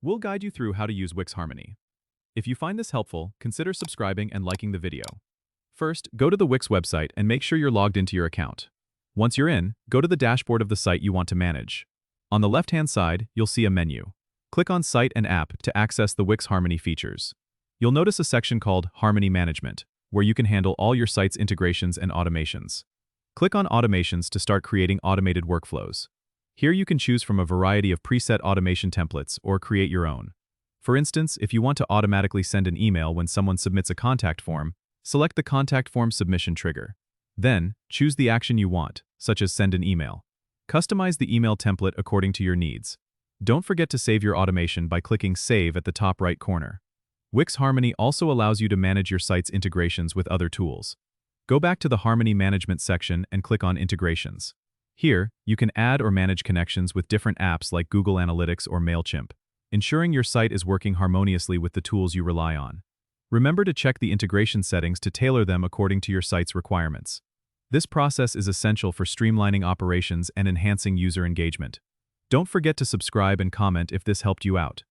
We'll guide you through how to use Wix Harmony. If you find this helpful, consider subscribing and liking the video. First, go to the Wix website and make sure you're logged into your account. Once you're in, go to the dashboard of the site you want to manage. On the left-hand side, you'll see a menu. Click on Site and App to access the Wix Harmony features. You'll notice a section called Harmony Management, where you can handle all your site's integrations and automations. Click on Automations to start creating automated workflows. Here you can choose from a variety of preset automation templates or create your own. For instance, if you want to automatically send an email when someone submits a contact form, select the contact form submission trigger. Then, choose the action you want, such as send an email. Customize the email template according to your needs. Don't forget to save your automation by clicking Save at the top right corner. Wix Harmony also allows you to manage your site's integrations with other tools. Go back to the Harmony Management section and click on Integrations. Here, you can add or manage connections with different apps like Google Analytics or MailChimp, ensuring your site is working harmoniously with the tools you rely on. Remember to check the integration settings to tailor them according to your site's requirements. This process is essential for streamlining operations and enhancing user engagement. Don't forget to subscribe and comment if this helped you out.